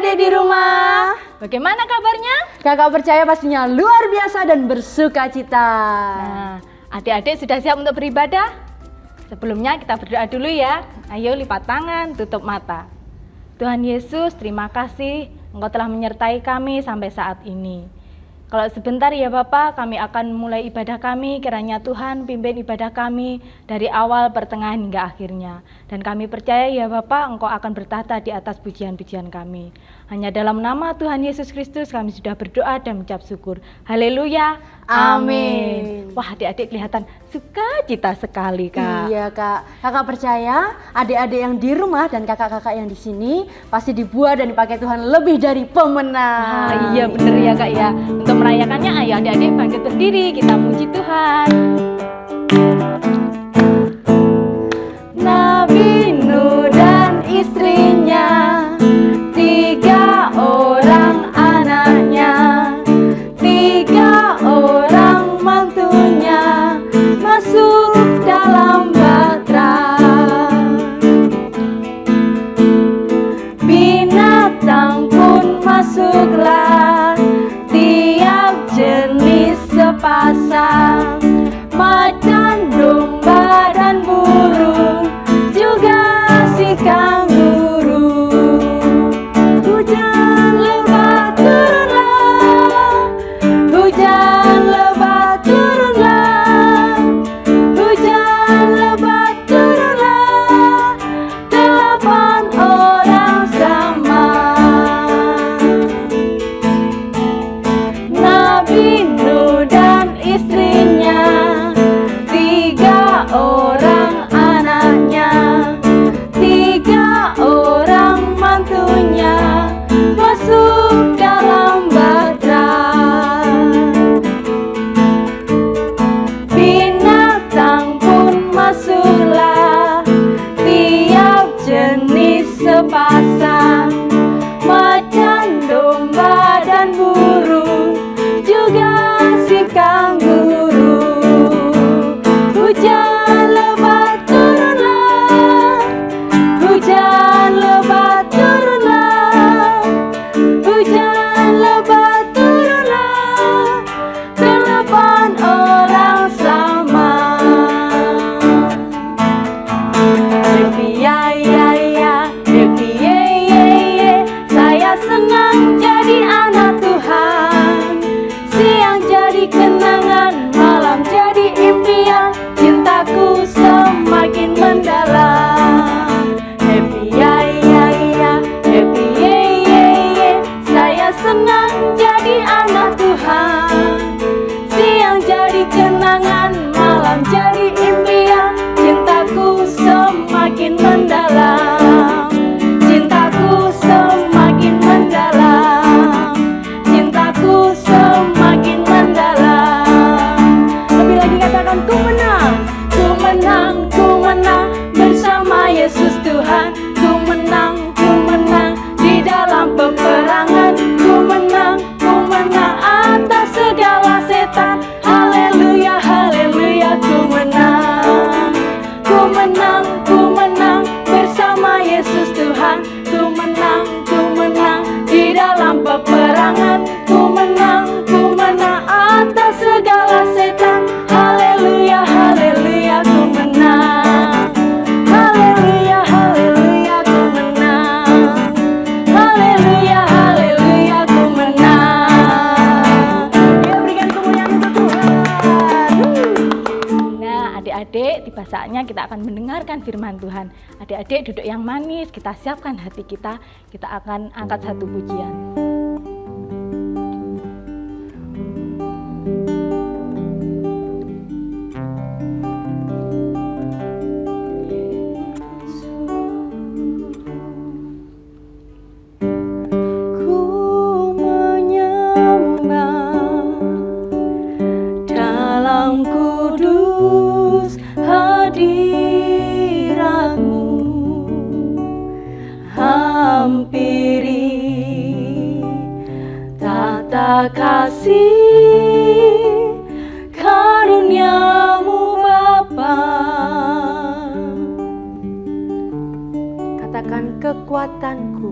adik-adik di rumah, bagaimana kabarnya? Kakak percaya pastinya luar biasa dan bersuka cita. Nah, adik-adik sudah siap untuk beribadah? Sebelumnya kita berdoa dulu ya. Ayo lipat tangan, tutup mata. Tuhan Yesus, terima kasih Engkau telah menyertai kami sampai saat ini. Kalau sebentar ya Bapak, kami akan mulai ibadah kami, kiranya Tuhan pimpin ibadah kami dari awal, pertengahan hingga akhirnya. Dan kami percaya ya Bapak, Engkau akan bertahta di atas pujian-pujian kami. Hanya dalam nama Tuhan Yesus Kristus kami sudah berdoa dan mengucap syukur. Haleluya, amin. Wah, adik-adik kelihatan sukacita sekali Kak. Iya Kak, kakak percaya adik-adik yang di rumah dan kakak-kakak yang di sini pasti dibuat dan dipakai Tuhan lebih dari pemenang. Iya bener ya Kak ya. Untuk merayakannya ayo adik-adik bangkit berdiri, kita puji Tuhan. Nabi Nuh dan istrinya, 3 orang anaknya, 3 orang mantunya masuk dalam bahtera. Binatang pun masuklah, tiap jenis sepasang, macan, domba dan burung, juga si kanguru. Hujan lebat turunlah, hujan lebat turunlah, hujan lebat turunlah, 8 orang sama. Nabi Nuh dan istrinya, 3 orang anaknya, 3 orang mantunya masuk dalam bahtera. Binatang pun masuklah, tiap jenis sepasang, macan, domba dan burung, juga si kanguru. Hujan lebat turunlah, hujan lebat turunlah, hujan lebat turunlah, 8 orang sama. Happy ya ya ya, happy ye ye ye, saya senang jadi anak Tuhan. Siang jadi kenangan, malam jadi impian, cintaku semakin mendalam. Happy ya ya ya, happy ye ye ye, saya senang jadi anak Tuhan. Siang jadi kenangan, malam jadi impian, cintaku semakin mendalam. Cintaku semakin mendalam, cintaku semakin mendalam. Lebih lagi katakan ku menang, ku menang, ku menang bersama Yesus Tuhan. Ku menang di dalam peperangan. Ku menang atas segala setan. Haleluya, haleluya, ku menang. Ku menang bersama Yesus Tuhan. Ku menang di dalam peperangan. Ku menang atas segala setan. Haleluya, haleluya, ku menang. Haleluya, haleluya, ku menang. Haleluya, haleluya, ku menang. Ya, berikan kemuliaan untuk Tuhan. Nah adik-adik, tiba saatnya kita akan mendengarkan firman Tuhan. Adik-adik duduk yang manis, kita siapkan hati kita akan angkat satu pujian. Ku menyembah dalam kudus hadirat-Mu, hampiri tata kasih karunia-Mu Bapa. Katakan kekuatanku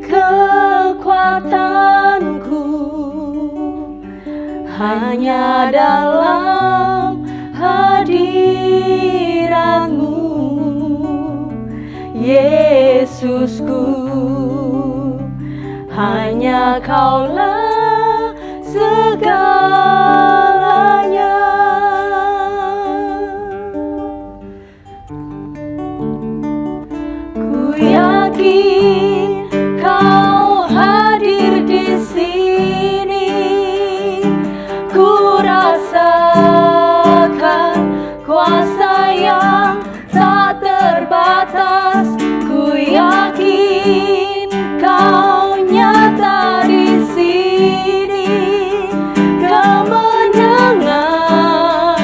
kekuatanku hanya dalam hadirat-Mu, Yesusku. Hanya Kaulah segalanya. Ku yakin Kau hadir di sini. Ku rasakan kuasa yang tak terbatas. Ku yakin Kau nyata di sini. Kemenangan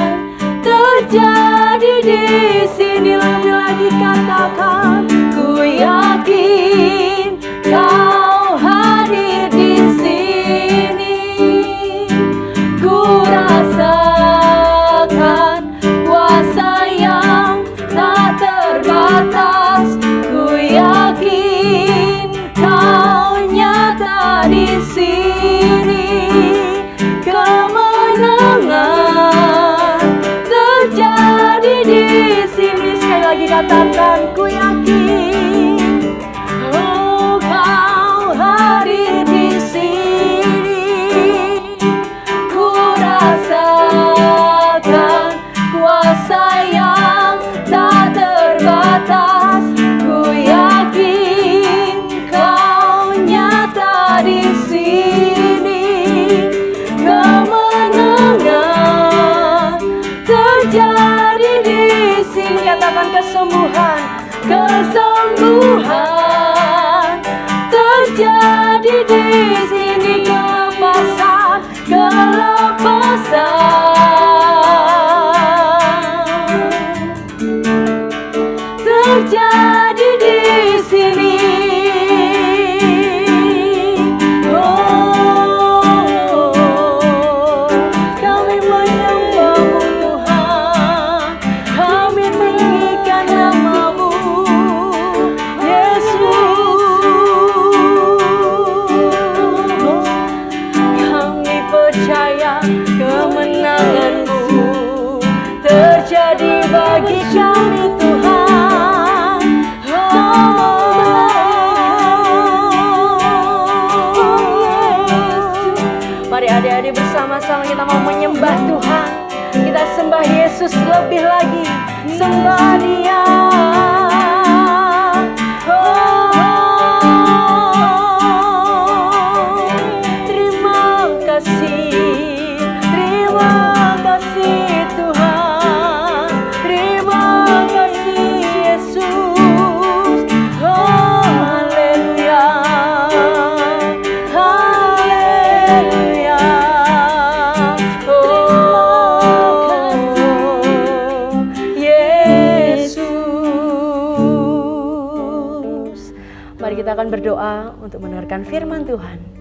terjadi di sini. Lagi katakan, ku yakin Kau hadir di sini. Ku rasakan kuasa yang tak terbatas. Ku yakin Kau nyata di sini. Kemenangan terjadi di sini. Sekali lagi katakan, ku yakin, oh Kau hadir di sini. Ku rasakan kuasa yang tak terbatas. Ku yakin Kau nyata di sini. Kemenangan terjadi di sini. Katakan kesembuhan, kesembuhan terjadi di sini. Kelepasan, kelepasan terjadi di sini. Oh, kami menyembah-Mu Tuhan, kami meninggikan nama-Mu, Yesus. Kami percaya kemenangan-Mu terjadi bagi kami Tuhan. Mari adik-adik bersama-sama kita mau menyembah Tuhan. Kita sembah Yesus lebih lagi, sembah Dia. Terima kasih Tuhan, terima kasih Yesus. Oh haleluya, haleluya. Oh Yesus. Mari kita akan berdoa untuk mendengarkan firman Tuhan.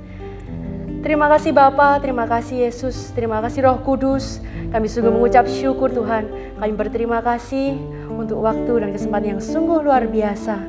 Terima kasih Bapa, terima kasih Yesus, terima kasih Roh Kudus. Kami sungguh mengucap syukur Tuhan. Kami berterima kasih untuk waktu dan kesempatan yang sungguh luar biasa.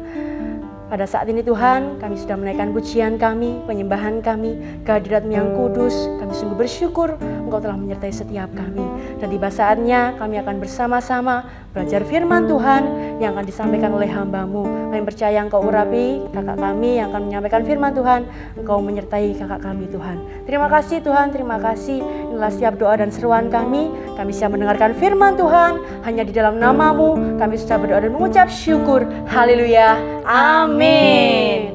Pada saat ini Tuhan, kami sudah menaikkan pujian kami, penyembahan kami, kehadirat-Mu yang kudus. Kami sungguh bersyukur Engkau telah menyertai setiap kami. Dan tiba saatnya kami akan bersama-sama belajar firman Tuhan yang akan disampaikan oleh hamba-Mu. Kami percaya Engkau urapi kakak kami yang akan menyampaikan firman Tuhan. Engkau menyertai kakak kami Tuhan. Terima kasih Tuhan, terima kasih. Inilah setiap doa dan seruan kami. Kami siap mendengarkan firman Tuhan. Hanya di dalam nama-Mu kami sudah berdoa dan mengucap syukur. Haleluya. Amin.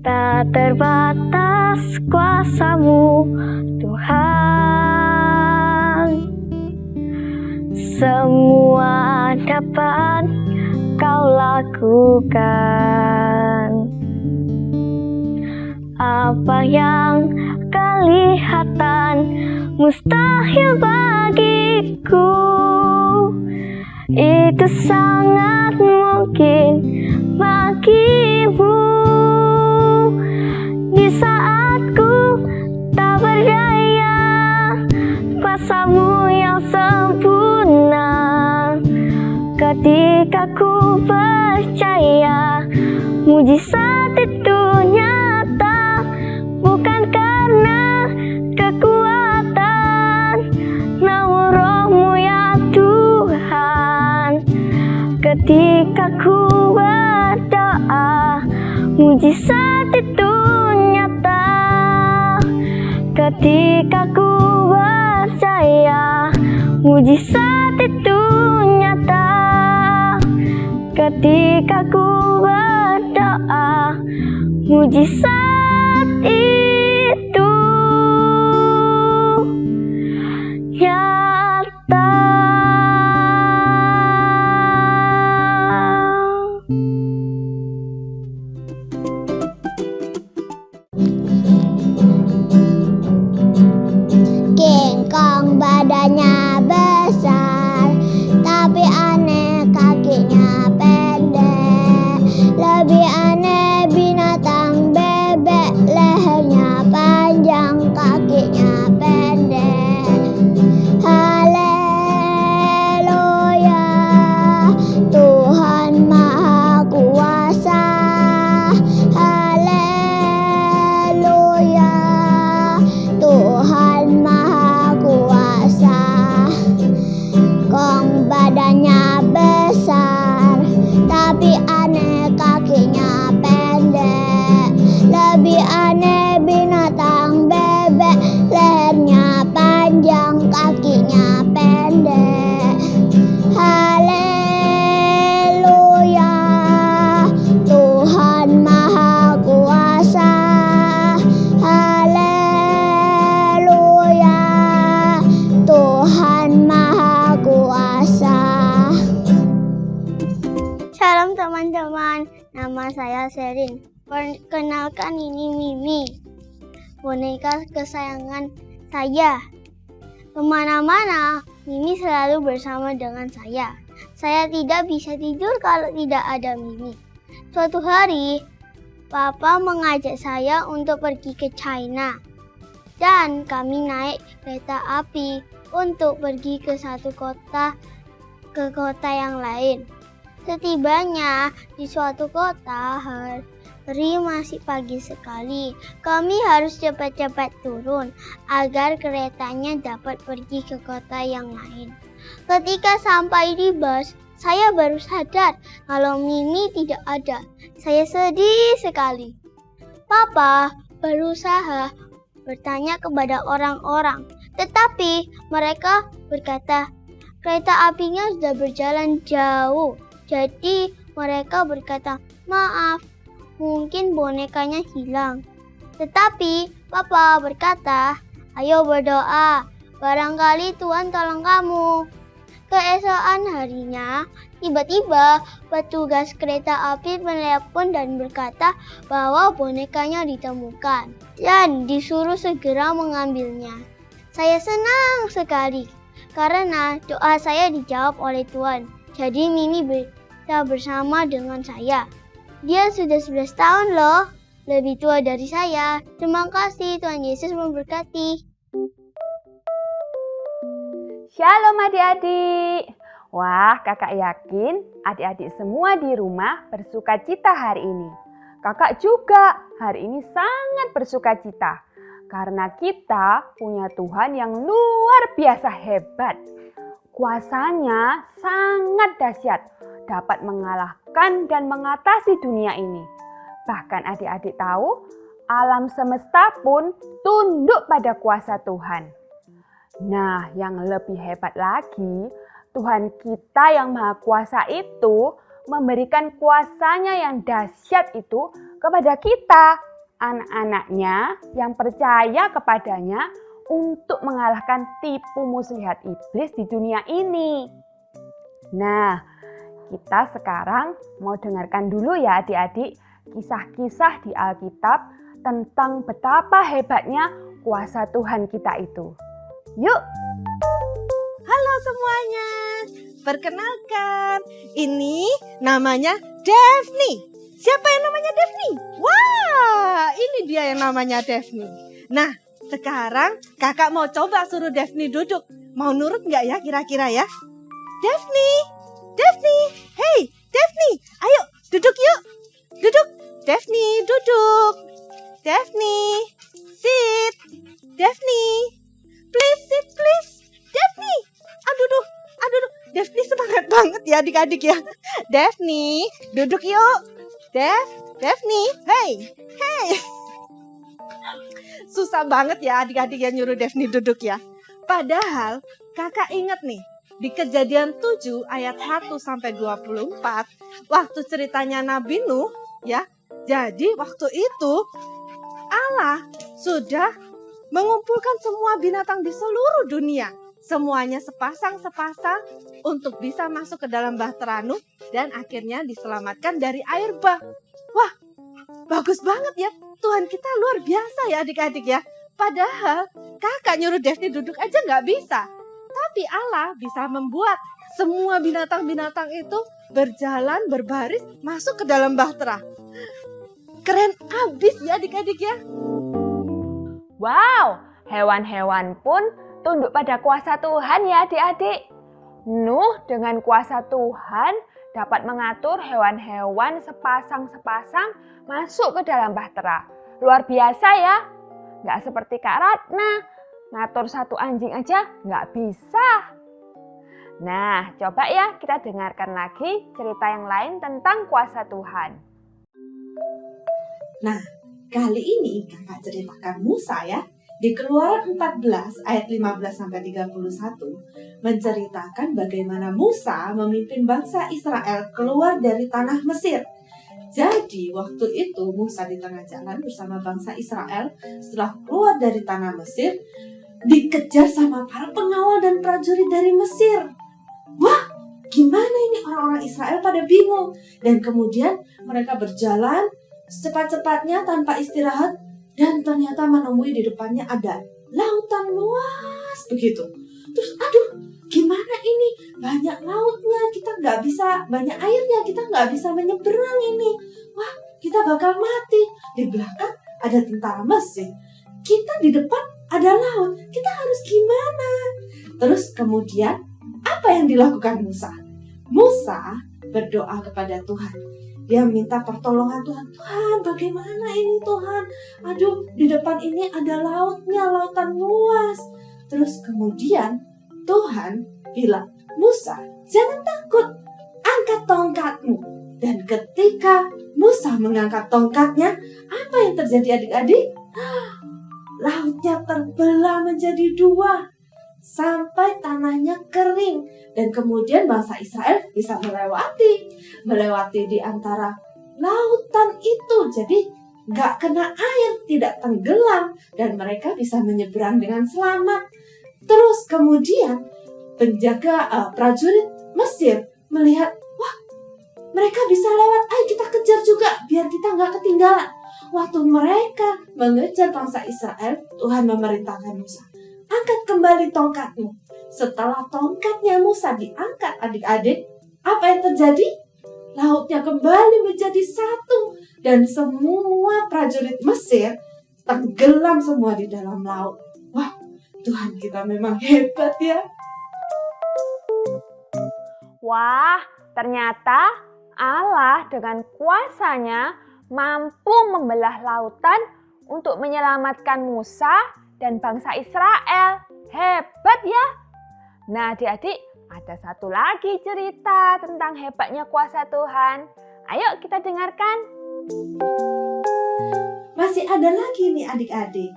Tak terbatas kuasa-Mu Tuhan, semua dapat Kau lakukan. Apa yang kelihatan mustahil bagiku, itu sangat mungkin bagi darimu. Di saat ku tak berdaya, kuasa-Mu yang sempurna. Ketika ku percaya, mujizat itu nyata, bukan karena kekuatan, namun Roh-Mu ya Tuhan. Ketika ku berdoa, mujizat itu nyata. Ketika ku percaya, mujizat itu nyata. Ketika ku berdoa, mujizat itu nyata. King Kong badannya besar, tapi aneh kakinya pendek. Lebih aneh binatang bebek, lehernya panjang, kakinya pendek. Haleluya, Tuhan Maha Kuasa. Haleluya, Tuhan Maha Kuasa. Kong badannya besar, tapi aneh kakinya pendek. Lebih aneh binatang bebek, lehernya panjang, kakinya pendek. Haleluya, Tuhan Maha Kuasa. Haleluya, Tuhan Maha Kuasa. Salam teman-teman, nama saya Sherin. Perkenalkan, ini Mimi, boneka kesayangan saya. Kemana-mana, Mimi selalu bersama dengan saya. Saya tidak bisa tidur kalau tidak ada Mimi. Suatu hari, Papa mengajak saya untuk pergi ke China. Dan kami naik kereta api untuk pergi ke satu kota ke kota yang lain. Setibanya di suatu kota, hari masih pagi sekali. Kami harus cepat-cepat turun agar keretanya dapat pergi ke kota yang lain. Ketika sampai di bus, saya baru sadar kalau Mimi tidak ada. Saya sedih sekali. Papa berusaha bertanya kepada orang-orang, tetapi mereka berkata kereta apinya sudah berjalan jauh. Jadi mereka berkata, maaf, mungkin bonekanya hilang. Tetapi Papa berkata, ayo berdoa, barangkali Tuhan tolong kamu. Keesokan harinya, tiba-tiba petugas kereta api menelepon dan berkata bahwa bonekanya ditemukan dan disuruh segera mengambilnya. Saya senang sekali karena doa saya dijawab oleh Tuhan. Jadi Mimi bisa bersama dengan saya. Dia sudah 11 tahun loh, lebih tua dari saya. Terima kasih, Tuhan Yesus memberkati. Shalom adik-adik. Wah, kakak yakin adik-adik semua di rumah bersukacita hari ini. Kakak juga hari ini sangat bersukacita karena kita punya Tuhan yang luar biasa hebat. Kuasanya sangat dahsyat, dapat mengalahkan dan mengatasi dunia ini. Bahkan adik-adik tahu, alam semesta pun tunduk pada kuasa Tuhan. Nah, yang lebih hebat lagi, Tuhan kita yang Maha Kuasa itu memberikan kuasanya yang dahsyat itu kepada kita, anak-anaknya yang percaya kepadanya untuk mengalahkan tipu muslihat iblis di dunia ini. Nah, kita sekarang mau dengarkan dulu ya adik-adik kisah-kisah di Alkitab tentang betapa hebatnya kuasa Tuhan kita itu. Yuk! Halo semuanya, perkenalkan, ini namanya Daphne. Siapa yang namanya Daphne? Wah, ini dia yang namanya Daphne. Nah, sekarang kakak mau coba suruh Daphne duduk. Mau nurut nggak ya kira-kira ya? Daphne, Daphne, hey Daphne, ayo duduk yuk. Duduk, Daphne duduk. Daphne, sit. Daphne, please sit please. Daphne, aduh. Daphne semangat banget ya adik-adik ya. Daphne, duduk yuk. Daphne, hey. Susah banget ya adik-adik yang nyuruh Daphne duduk ya. Padahal kakak ingat nih, di Kejadian 7 ayat 1 sampai 24, waktu ceritanya Nabi Nuh ya. Jadi waktu itu Allah sudah mengumpulkan semua binatang di seluruh dunia. Semuanya sepasang-sepasang untuk bisa masuk ke dalam bahtera Nuh dan akhirnya diselamatkan dari air bah. Wah, bagus banget ya. Tuhan kita luar biasa ya adik-adik ya. Padahal kakak nyuruh Daphne duduk aja nggak bisa. Tapi Allah bisa membuat semua binatang-binatang itu berjalan berbaris masuk ke dalam bahtera. Keren abis ya adik-adik ya. Wow, hewan-hewan pun tunduk pada kuasa Tuhan ya adik-adik. Nuh dengan kuasa Tuhan dapat mengatur hewan-hewan sepasang-sepasang masuk ke dalam bahtera. Luar biasa ya. Nggak seperti Kak Ratna, ngatur satu anjing aja nggak bisa. Nah, coba ya kita dengarkan lagi cerita yang lain tentang kuasa Tuhan. Nah, kali ini kakak ceritakan Musa ya. Di Keluaran 14 ayat 15-31 menceritakan bagaimana Musa memimpin bangsa Israel keluar dari tanah Mesir. Jadi waktu itu Musa di tengah jalan bersama bangsa Israel setelah keluar dari tanah Mesir dikejar sama para pengawal dan prajurit dari Mesir. Wah, gimana ini orang-orang Israel pada bingung. Dan kemudian mereka berjalan secepat-cepatnya tanpa istirahat. Dan ternyata menemui di depannya ada lautan luas begitu. Terus aduh, gimana ini? Banyak lautnya, kita nggak bisa, banyak airnya, kita nggak bisa menyeberang ini. Wah, kita bakal mati. Di belakang ada tentara Mesir. Kita di depan ada laut. Kita harus gimana? Terus kemudian apa yang dilakukan Musa? Musa berdoa kepada Tuhan. Dia minta pertolongan Tuhan. Tuhan, bagaimana ini Tuhan? Aduh, di depan ini ada lautnya, lautan luas. Terus kemudian Tuhan bilang, Musa, jangan takut. Angkat tongkatmu. Dan ketika Musa mengangkat tongkatnya, apa yang terjadi adik-adik? Lautnya terbelah menjadi dua. Sampai tanahnya kering dan kemudian bangsa Israel bisa melewati di antara lautan itu, jadi nggak kena air, tidak tenggelam dan mereka bisa menyeberang dengan selamat. Terus kemudian penjaga prajurit Mesir melihat, wah mereka bisa lewat, ayo kita kejar juga biar kita nggak ketinggalan. Waktu mereka mengejar bangsa Israel, Tuhan memerintahkan Musa, angkat kembali tongkatmu. Setelah tongkatnya Musa diangkat adik-adik, apa yang terjadi? Lautnya kembali menjadi satu. Dan semua prajurit Mesir tenggelam semua di dalam laut. Wah, Tuhan kita memang hebat ya. Wah, ternyata Allah dengan kuasanya mampu membelah lautan untuk menyelamatkan Musa dan bangsa Israel. Hebat ya. Nah adik-adik, ada satu lagi cerita tentang hebatnya kuasa Tuhan. Ayo kita dengarkan. Masih ada lagi nih adik-adik.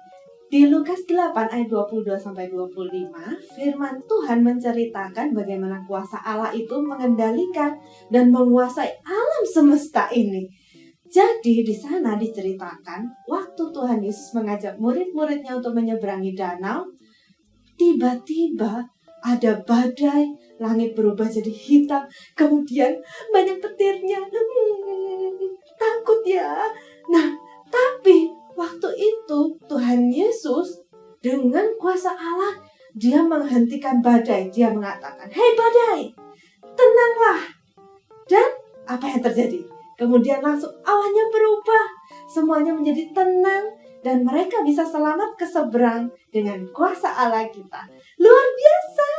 Di Lukas 8 ayat 22-25, firman Tuhan menceritakan bagaimana kuasa Allah itu mengendalikan dan menguasai alam semesta ini. Jadi di sana diceritakan waktu Tuhan Yesus mengajak murid-muridnya untuk menyeberangi danau, tiba-tiba ada badai, langit berubah jadi hitam, kemudian banyak petirnya. Takut ya. Nah, tapi waktu itu Tuhan Yesus dengan kuasa Allah, dia menghentikan badai. Dia mengatakan, "Hei badai, tenanglah." Dan apa yang terjadi? Kemudian langsung awannya berubah, semuanya menjadi tenang, dan mereka bisa selamat ke seberang dengan kuasa Allah kita. Luar biasa.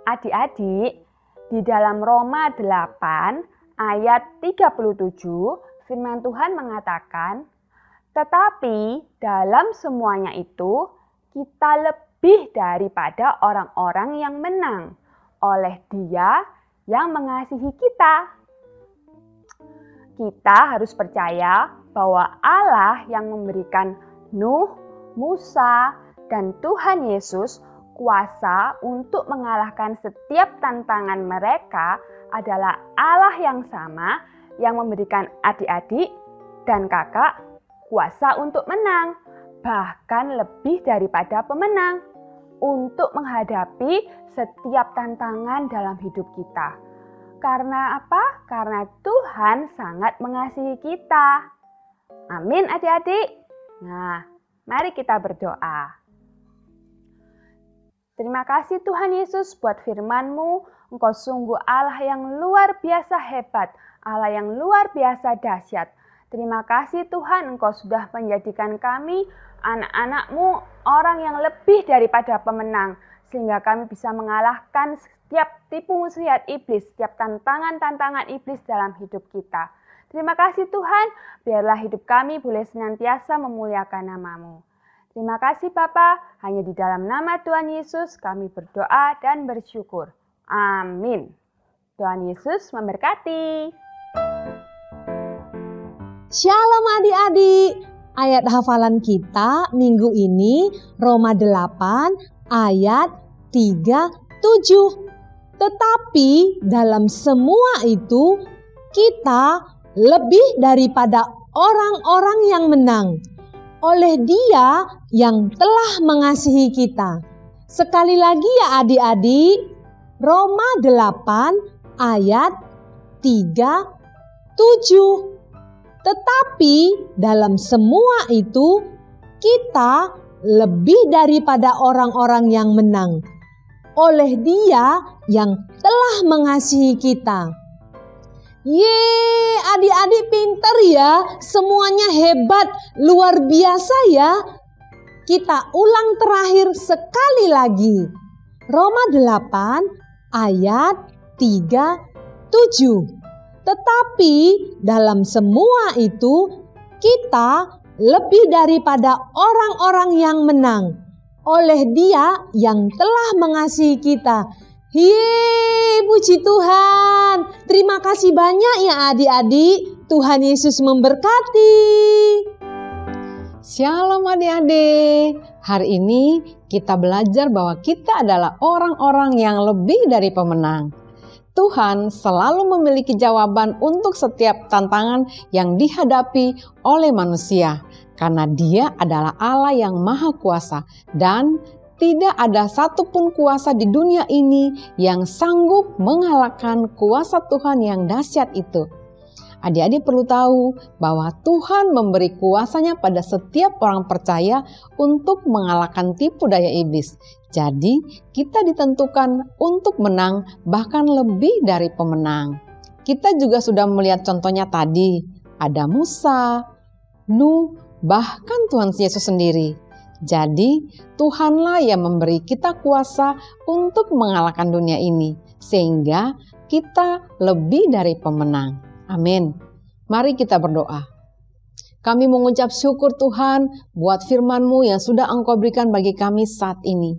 Adik-adik, di dalam Roma 8 ayat 37 firman Tuhan mengatakan, tetapi dalam semuanya itu kita lebih daripada orang-orang yang menang oleh Dia yang mengasihi kita. Kita harus percaya bahwa Allah yang memberikan Nuh, Musa, dan Tuhan Yesus kuasa untuk mengalahkan setiap tantangan mereka adalah Allah yang sama yang memberikan adik-adik dan kakak kuasa untuk menang, bahkan lebih daripada pemenang, untuk menghadapi setiap tantangan dalam hidup kita. Karena apa? Karena Tuhan sangat mengasihi kita. Amin adik-adik. Nah, mari kita berdoa. Terima kasih Tuhan Yesus buat firman-Mu. Engkau sungguh Allah yang luar biasa hebat, Allah yang luar biasa dahsyat. Terima kasih Tuhan, Engkau sudah menjadikan kami, anak-anak-Mu, orang yang lebih daripada pemenang. Sehingga kami bisa mengalahkan setiap tipu muslihat iblis, setiap tantangan-tantangan iblis dalam hidup kita. Terima kasih Tuhan, biarlah hidup kami boleh senantiasa memuliakan nama-Mu. Terima kasih Bapa, hanya di dalam nama Tuhan Yesus kami berdoa dan bersyukur. Amin. Tuhan Yesus memberkati. Shalom adik-adik. Ayat hafalan kita minggu ini Roma 8 ayat 37. Tetapi dalam semua itu kita lebih daripada orang-orang yang menang oleh Dia yang telah mengasihi kita. Sekali lagi ya adik-adik, Roma 8 ayat 37. Tetapi dalam semua itu kita lebih daripada orang-orang yang menang oleh Dia yang telah mengasihi kita. Yeay, adik-adik pinter ya, semuanya hebat, luar biasa ya. Kita ulang terakhir sekali lagi. Roma 8 ayat 37. Tetapi dalam semua itu kita lebih daripada orang-orang yang menang oleh Dia yang telah mengasihi kita. Yeay, puji Tuhan. Terima kasih banyak ya adik-adik. Tuhan Yesus memberkati. Shalom adik-adik. Hari ini kita belajar bahwa kita adalah orang-orang yang lebih dari pemenang. Tuhan selalu memiliki jawaban untuk setiap tantangan yang dihadapi oleh manusia. Karena Dia adalah Allah yang Maha Kuasa dan tidak ada satupun kuasa di dunia ini yang sanggup mengalahkan kuasa Tuhan yang dahsyat itu. Adik-adik perlu tahu bahwa Tuhan memberi kuasanya pada setiap orang percaya untuk mengalahkan tipu daya iblis. Jadi kita ditentukan untuk menang bahkan lebih dari pemenang. Kita juga sudah melihat contohnya tadi. Ada Musa, Nuh, bahkan Tuhan Yesus sendiri. Jadi Tuhanlah yang memberi kita kuasa untuk mengalahkan dunia ini. Sehingga kita lebih dari pemenang. Amin. Mari kita berdoa. Kami mengucap syukur Tuhan buat firman-Mu yang sudah Engkau berikan bagi kami saat ini.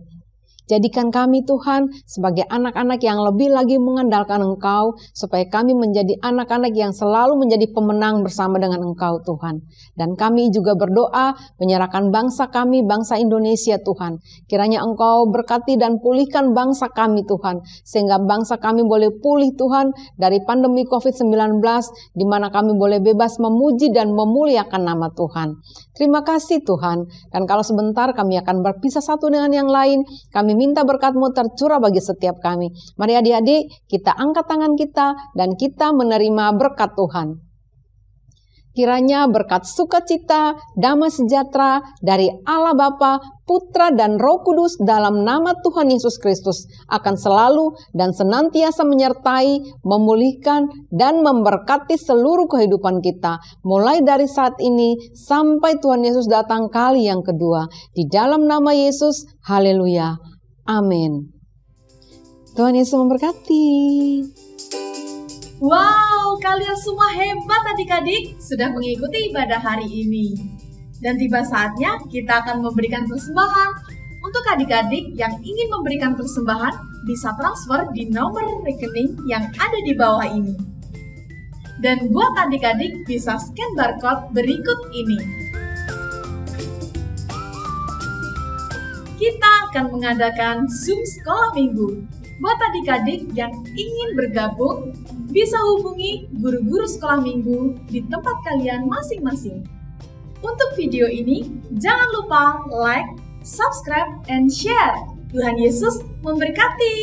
Jadikan kami Tuhan sebagai anak-anak yang lebih lagi mengandalkan Engkau, supaya kami menjadi anak-anak yang selalu menjadi pemenang bersama dengan Engkau Tuhan. Dan kami juga berdoa menyerahkan bangsa kami, bangsa Indonesia Tuhan. Kiranya Engkau berkati dan pulihkan bangsa kami Tuhan, sehingga bangsa kami boleh pulih Tuhan dari pandemi COVID-19, di mana kami boleh bebas memuji dan memuliakan nama Tuhan. Terima kasih Tuhan, dan kalau sebentar kami akan berpisah satu dengan yang lain, kami minta berkat-Mu tercurah bagi setiap kami. Mari adik-adik, kita angkat tangan kita dan kita menerima berkat Tuhan. Kiranya berkat sukacita, damai sejahtera dari Allah Bapa, Putra dan Roh Kudus dalam nama Tuhan Yesus Kristus akan selalu dan senantiasa menyertai, memulihkan, dan memberkati seluruh kehidupan kita. Mulai dari saat ini sampai Tuhan Yesus datang kali yang kedua. Di dalam nama Yesus, haleluya. Amin. Tuhan Yesus memberkati. Wow, kalian semua hebat adik-adik sudah mengikuti ibadah hari ini. Dan tiba saatnya kita akan memberikan persembahan. Untuk adik-adik yang ingin memberikan persembahan bisa transfer di nomor rekening yang ada di bawah ini. Dan buat adik-adik bisa scan barcode berikut ini. Kita akan mengadakan Zoom Sekolah Minggu. Buat adik-adik yang ingin bergabung, bisa hubungi guru-guru sekolah minggu di tempat kalian masing-masing. Untuk video ini, jangan lupa like, subscribe, and share. Tuhan Yesus memberkati.